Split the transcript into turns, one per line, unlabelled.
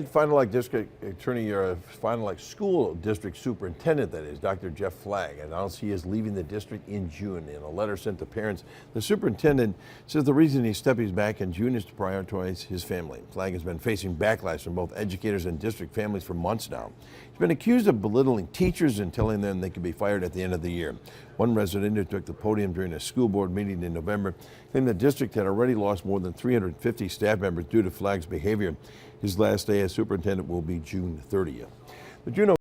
Fond du Lac District Attorney, Fond du Lac School District Superintendent, that is, Dr. Jeff Flagg, announced he is leaving the district in June. In a letter sent to parents, the superintendent says the reason he's stepping back in June is to prioritize his family. Flagg has been facing backlash from both educators and district families for months now. He's been accused of belittling teachers and telling them they could be fired at the end of the year. One resident who took the podium during a school board meeting in November claimed the district had already lost more than 350 staff members due to Flagg's behavior. His last day as superintendent will be June 30th. The Juneau